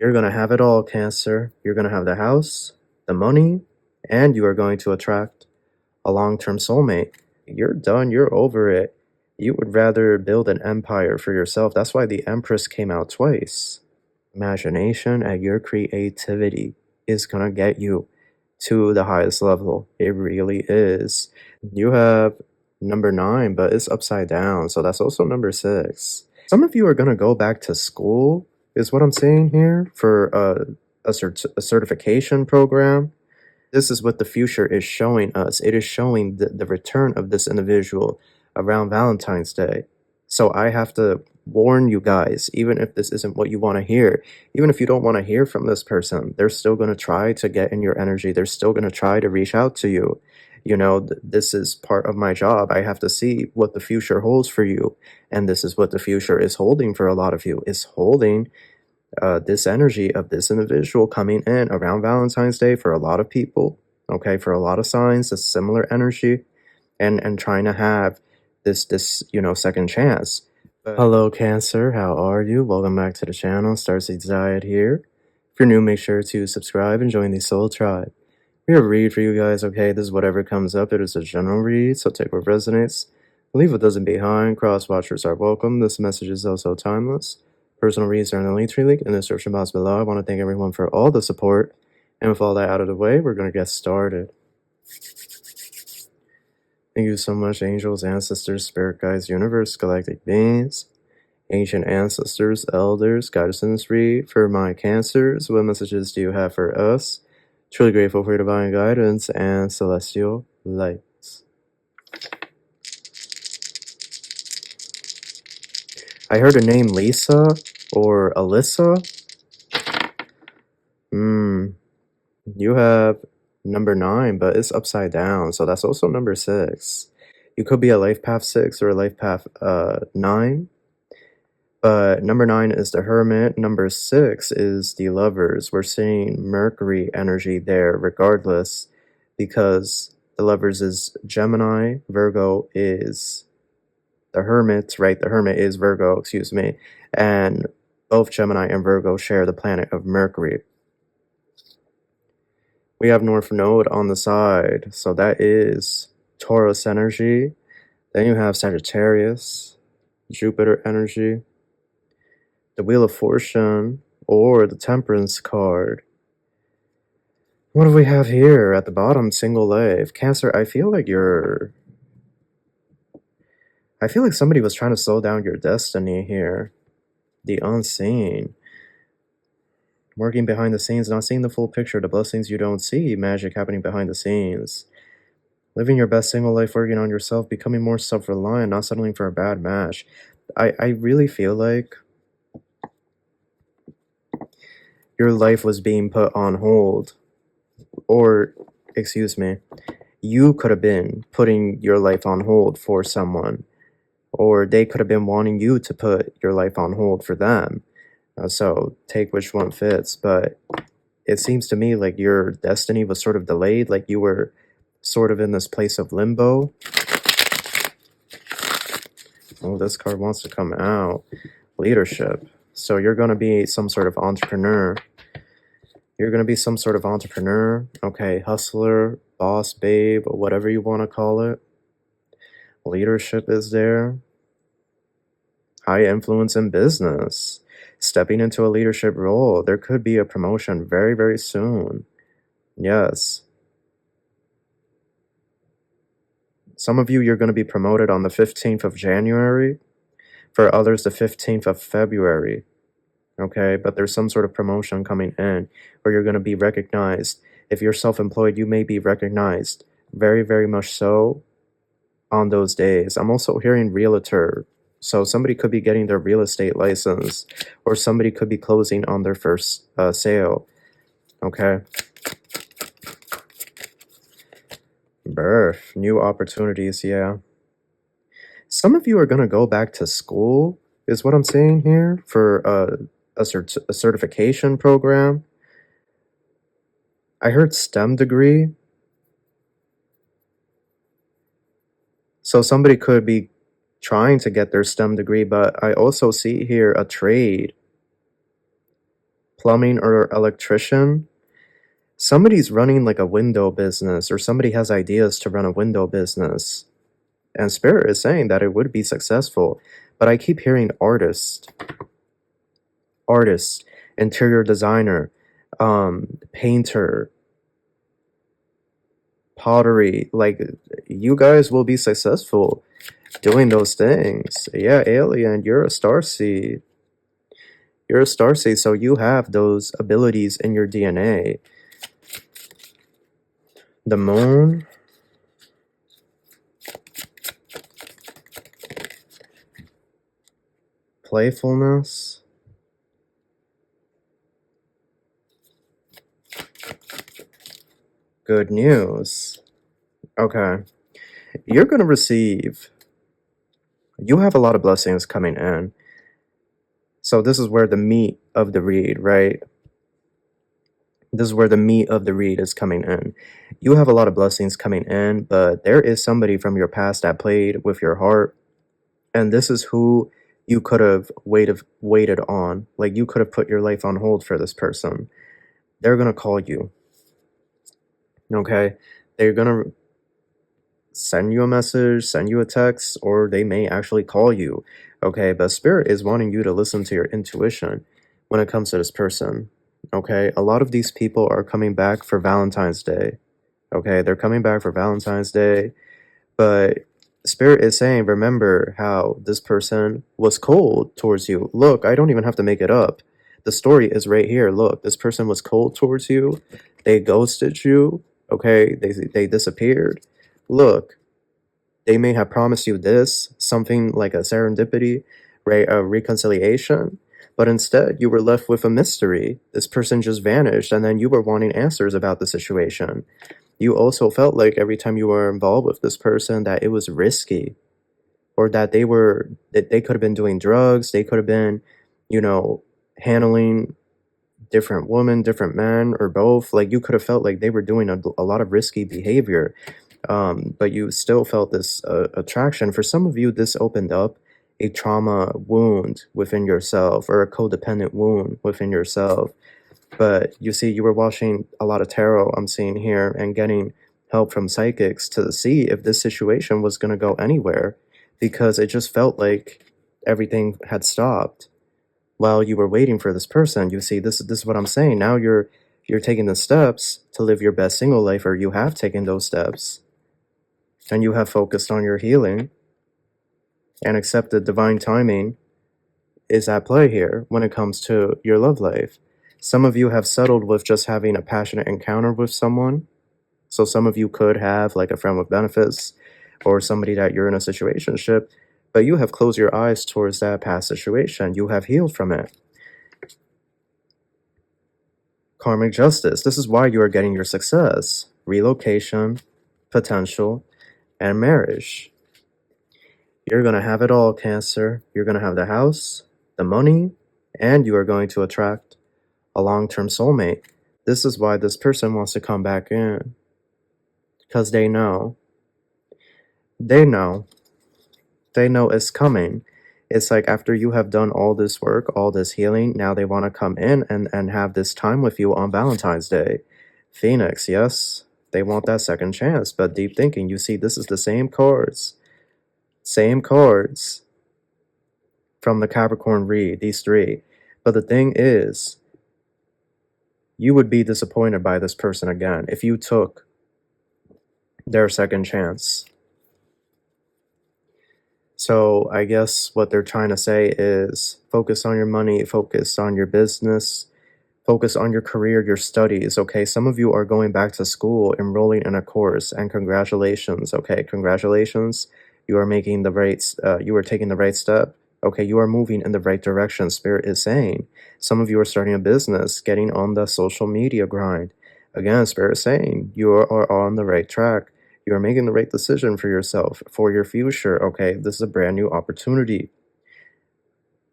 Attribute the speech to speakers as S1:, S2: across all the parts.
S1: You're going to have it all, Cancer. You're going to have the house, the money, and you are going to attract a long-term soulmate. You're done. You're over it. You would rather build an empire for yourself. That's why the Empress came out twice. Imagination and your creativity is going to get you to the highest level. It really is. You have number 9, but it's upside down. So that's also number 6. Some of you are going to go back to school, is what I'm saying here, for a certification program. This is what the future is showing us. It is showing the return of this individual around Valentine's Day. So I have to warn you guys, even if this isn't what you want to hear, even if you don't want to hear from this person, they're still going to try to get in your energy. They're still going to try to reach out to you. You know, this is part of my job. I have to see what the future holds for you. And this is what the future is holding for a lot of you. It's holding this energy of this individual coming in around Valentine's Day for a lot of people, okay, for a lot of signs, a similar energy, and trying to have this you know, second chance. Hello, Cancer, how are you? Welcome back to the channel. Starseeds Diet here. If you're new, make sure to subscribe and join the Soul Tribe. We have a read for you guys, okay? This is whatever comes up. It is a general read, so take what resonates. Leave what doesn't behind. Cross-watchers are welcome. This message is also timeless. Personal reads are in the LINKTREE link in the description box below. I want to thank everyone for all the support. And with all that out of the way, we're going to get started. Thank you so much, angels, ancestors, spirit guides, universe, galactic beings, ancient ancestors, elders, guide us in this read. For my Cancers, what messages do you have for us? Truly grateful for your divine guidance and celestial lights. I heard the name Leeza or Alyssa. You have number 9, but it's upside down, so that's also number 6. You could be a life path 6 or a life path 9, but number 9 is the Hermit, number 6 is the Lovers. We're seeing Mercury energy there regardless, because the Lovers is Gemini, Virgo is the Hermit, right? The Hermit is Virgo, excuse me, and both Gemini and Virgo share the planet of Mercury. We have North Node on the side, so that is Taurus energy. Then you have Sagittarius, Jupiter energy, the Wheel of Fortune, or the Temperance card. What do we have here at the bottom? Single life. Cancer, I feel like somebody was trying to slow down your destiny here. The unseen. Working behind the scenes, not seeing the full picture, the blessings you don't see, magic happening behind the scenes. Living your best single life, working on yourself, becoming more self-reliant, not settling for a bad match. I really feel like your life was being put on hold. Or, excuse me, you could have been putting your life on hold for someone. Or they could have been wanting you to put your life on hold for them. So take which one fits, but it seems to me like your destiny was sort of delayed, like you were sort of in this place of limbo. Oh, this card wants to come out. Leadership. So you're going to be some sort of entrepreneur. You're going to be some sort of entrepreneur. Okay, hustler, boss, babe, whatever you want to call it. Leadership is there. High influence in business. Stepping into a leadership role. There could be a promotion very, very soon. Yes. Some of you, you're going to be promoted on the 15th of January. For others, the 15th of February. Okay, but there's some sort of promotion coming in where you're going to be recognized. If you're self-employed, you may be recognized very, very much so on those days. I'm also hearing realtor. So somebody could be getting their real estate license, or somebody could be closing on their first sale. Okay. Birth, new opportunities, yeah. Some of you are going to go back to school, is what I'm saying here, for a certification program. I heard STEM degree. So somebody could be trying to get their STEM degree, but I also see here a trade. plumbing or electrician. Somebody's running like a window business, or somebody has ideas to run a window business. And Spirit is saying that it would be successful. But I keep hearing artist, interior designer, painter, pottery. Like, you guys will be successful doing those things. Yeah, alien, you're a starseed. You're a starseed, so you have those abilities in your DNA. The moon. Playfulness. Good news. Okay. You're going to receive... You have a lot of blessings coming in. So this is where the meat of the read, right? This is where the meat of the read is coming in. You have a lot of blessings coming in, but there is somebody from your past that played with your heart. And this is who you could have waited on. Like, you could have put your life on hold for this person. They're going to call you. Okay? They're going to send you a message, send you a text, or they may actually call you. Okay? But Spirit is wanting you to listen to your intuition when it comes to this person. Okay? A lot of these people are coming back for Valentine's Day. Okay? They're coming back for Valentine's Day. But Spirit is saying, remember how this person was cold towards you. Look, I don't even have to make it up. The story is right here. Look, this person was cold towards you. They ghosted you. Okay? They disappeared. Look, they may have promised you this, something like a serendipity, right? A reconciliation. But instead, you were left with a mystery. This person just vanished, and then you were wanting answers about the situation. You also felt like every time you were involved with this person that it was risky, or that they could have been doing drugs, they could have been, you know, handling different women, different men, or both. Like, you could have felt like they were doing a lot of risky behavior, but you still felt this attraction. For some of you, this opened up a trauma wound within yourself, or a codependent wound within yourself. But you see, you were watching a lot of tarot, I'm seeing here, and getting help from psychics to see if this situation was going to go anywhere, because it just felt like everything had stopped while you were waiting for this person. You see, this is what I'm saying. Now you're taking the steps to live your best single life, or you have taken those steps, and you have focused on your healing and accepted divine timing is at play here when it comes to your love life. Some of you have settled with just having a passionate encounter with someone. So some of you could have like a friend with benefits, or somebody that you're in a situationship, but you have closed your eyes towards that past situation. You have healed from it. Karmic justice. This is why you are getting your success, relocation, potential, and marriage. You're going to have it all, Cancer. You're going to have the house, the money, and you are going to attract a long-term soulmate. This is why this person wants to come back in. Because they know. They know it's coming. It's like after you have done all this work, all this healing, now they want to come in and have this time with you on Valentine's Day. Phoenix, yes, they want that second chance. But deep thinking, you see, this is the same cards. Same cards from the Capricorn read, these three. But the thing is, you would be disappointed by this person again if you took their second chance. So I guess what they're trying to say is focus on your money, focus on your business, focus on your career, your studies, okay? Some of you are going back to school, enrolling in a course, and congratulations, okay? Congratulations. You are making the right, you are taking the right step. Okay, you are moving in the right direction, Spirit is saying. Some of you are starting a business, getting on the social media grind. Again, Spirit is saying you are on the right track. You are making the right decision for yourself, for your future, okay? This is a brand new opportunity.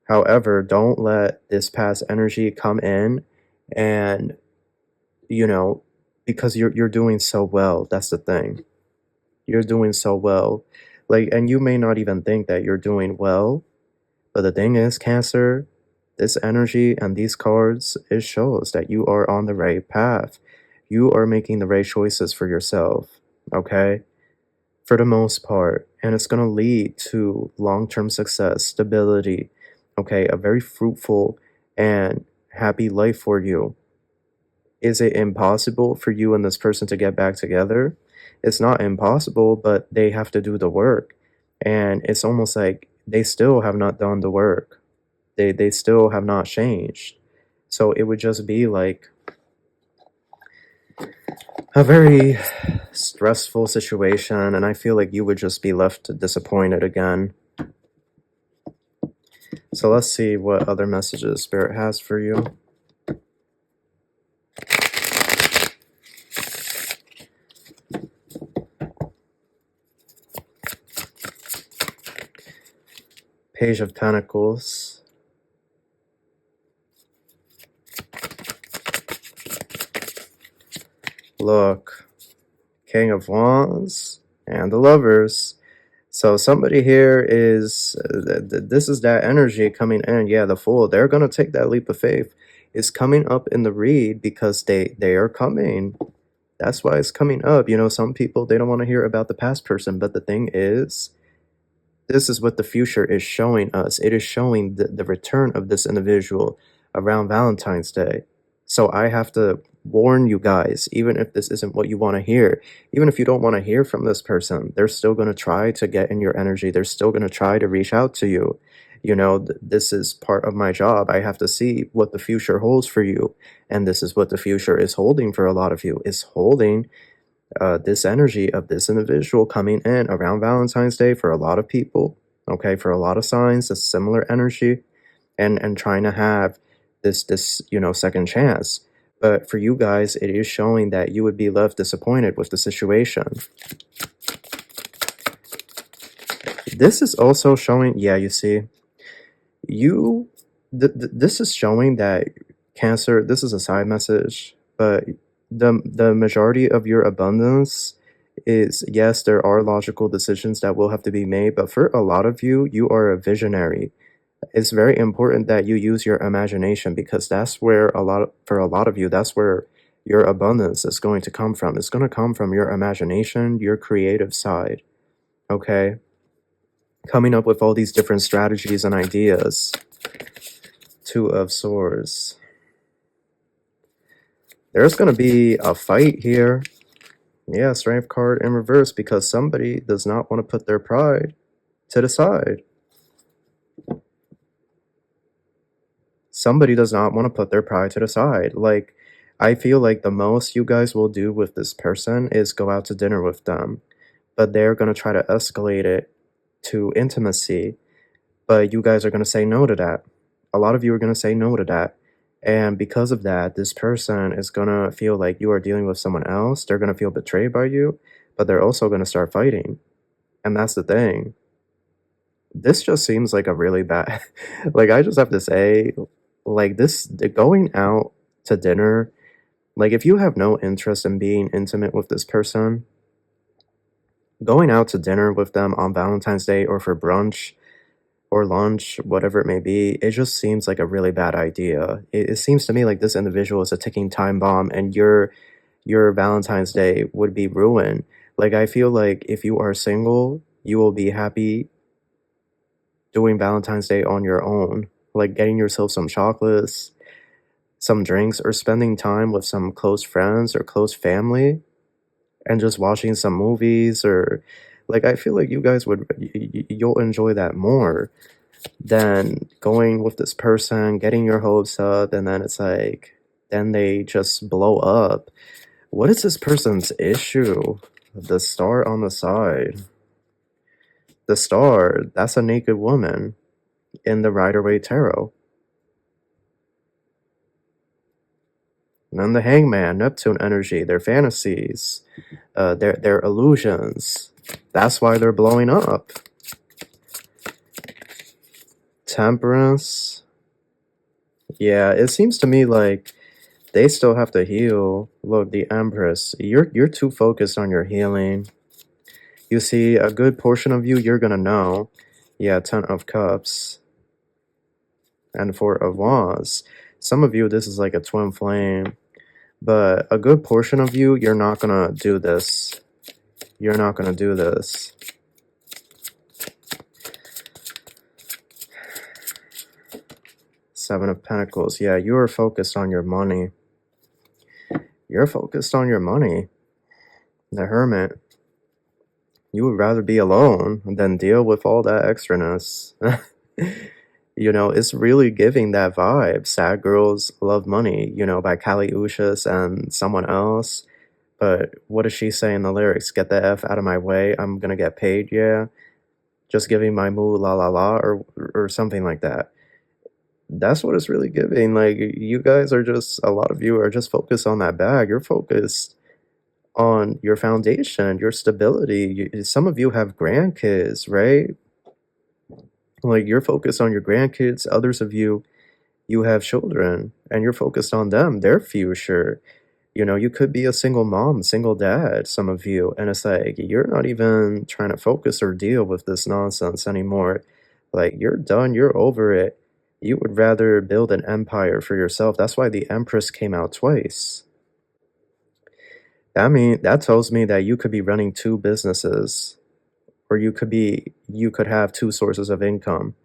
S1: However, don't let this past energy come in and, you know, because you're doing so well. That's the thing. You're doing so well. Like, and you may not even think that you're doing well. But the thing is, Cancer, This energy and these cards, it shows that you are on the right path. You are making the right choices for yourself, okay? For the most part. And it's going to lead to long-term success, stability, okay? A very fruitful and happy life for you. Is it impossible for you and this person to get back together? It's not impossible, but they have to do the work. And it's almost like they still have not done the work. They still have not changed. So it would just be like a very stressful situation, and I feel like you would just be left disappointed again. So let's see what other messages Spirit has for you. Page of Pentacles. Look, King of Wands and the Lovers. So somebody here is, this is that energy coming in. Yeah, the Fool, they're going to take that leap of faith. It's coming up in the read because they are coming. That's why it's coming up. You know, some people, they don't want to hear about the past person. But the thing is, this is what the future is showing us. It is showing the return of this individual around Valentine's Day. So I have to warn you guys, even if this isn't what you want to hear, even if you don't want to hear from this person, they're still going to try to get in your energy. They're still going to try to reach out to you. You know, this is part of my job. I have to see what the future holds for you. And this is what the future is holding for a lot of you. It's holding this energy of this individual coming in around Valentine's Day for a lot of people, okay, for a lot of signs, a similar energy, and trying to have this you know, second chance. But for you guys, it is showing that you would be left disappointed with the situation. This is also showing, yeah, you see, this is showing that Cancer, this is a side message, but the majority of your abundance is, yes, there are logical decisions that will have to be made, but for a lot of you, you are a visionary. It's very important that you use your imagination, because that's where for a lot of you, that's where your abundance is going to come from. It's going to come from your imagination, your creative side, okay? Coming up with all these different strategies and ideas. Two of Swords. There's going to be a fight here. Yeah, Strength card in reverse, because somebody does not want to put their pride to the side. Somebody does not want to put their pride to the side. Like, I feel like the most you guys will do with this person is go out to dinner with them. But they're going to try to escalate it to intimacy. But you guys are going to say no to that. A lot of you are going to say no to that. And because of that, this person is going to feel like you are dealing with someone else. They're going to feel betrayed by you, but they're also going to start fighting. And that's the thing. This just seems like a really bad, like, I just have to say, like, this, going out to dinner, like, if you have no interest in being intimate with this person, going out to dinner with them on Valentine's Day or for brunch or lunch, whatever it may be, it just seems like a really bad idea. It seems to me like this individual is a ticking time bomb, and your Valentine's Day would be ruined. Like, I feel like if you are single, you will be happy doing Valentine's Day on your own, like getting yourself some chocolates, some drinks, or spending time with some close friends or close family, and just watching some movies, or like, I feel like you guys would, you'll enjoy that more than going with this person, getting your hopes up, and then it's like, then they just blow up. What is this person's issue? The Star on the side. The Star, that's a naked woman in the Rider-Waite Tarot. And then the Hangman, Neptune energy, their fantasies, their illusions. That's why they're blowing up. Temperance. Yeah, it seems to me like they still have to heal. Look, the Empress. You're too focused on your healing. You see, a good portion of you, you're gonna know. Yeah, Ten of Cups. and Four of Wands. Some of you, this is like a twin flame, but a good portion of you, you're not gonna do this. You're not gonna do this. Seven of Pentacles. Yeah, you are focused on your money. You're focused on your money. The Hermit. You would rather be alone than deal with all that extraness. You know, it's really giving that vibe. Sad Girls Love Money, you know, by Kali Uchis and someone else. But what does she say in the lyrics? Get the F out of my way. I'm gonna get paid, yeah. Just giving my moo la la la or something like that. That's what it's really giving. Like, you guys are just, a lot of you are just focused on that bag. You're focused on your foundation, your stability. Some of you have grandkids, right? Like, you're focused on your grandkids. Others of you, you have children, and you're focused on them, their future. You know, you could be a single mom, single dad, some of you, and it's like, you're not even trying to focus or deal with this nonsense anymore. Like, you're done, you're over it. You would rather build an empire for yourself. That's why the Empress came out twice. That tells me that you could be running two businesses, or you could have two sources of income.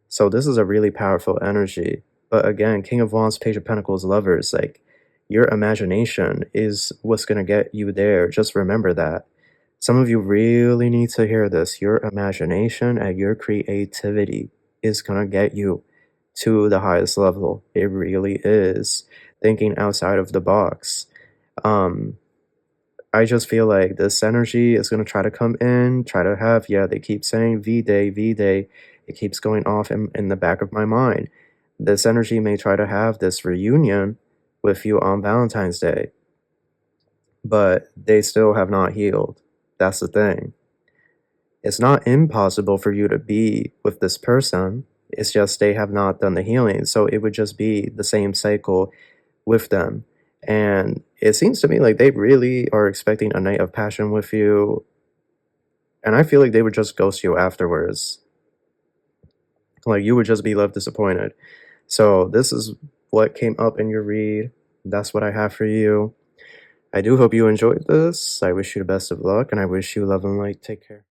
S1: So this is a really powerful energy. But again, King of Wands, Page of Pentacles, Lovers, like, your imagination is what's going to get you there. Just remember that. Some of you really need to hear this. Your imagination and your creativity is going to get you to the highest level. It really is. Thinking outside of the box. I just feel like this energy is going to try to come in, try to have, yeah, they keep saying V-Day, V-Day. It keeps going off in the back of my mind. This energy may try to have this reunion with you on Valentine's Day, but they still have not healed. That's the thing. It's not impossible for you to be with this person. It's just they have not done the healing. So it would just be the same cycle with them. And it seems to me like they really are expecting a night of passion with you. And I feel like they would just ghost you afterwards. Like, you would just be left disappointed. So this is what came up in your read. That's what I have for you. I do hope you enjoyed this. I wish you the best of luck, and I wish you love and light. Take care.